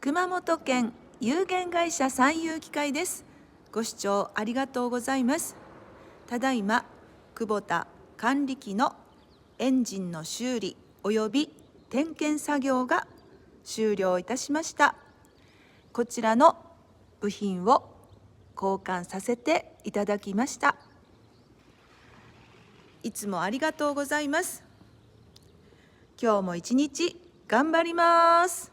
熊本県有限会社三遊機械です。ご視聴ありがとうございます。ただいま久保田管理機のエンジンの修理および点検作業が終了いたしました。こちらの部品を交換させていただきました。いつもありがとうございます。今日も一日頑張ります。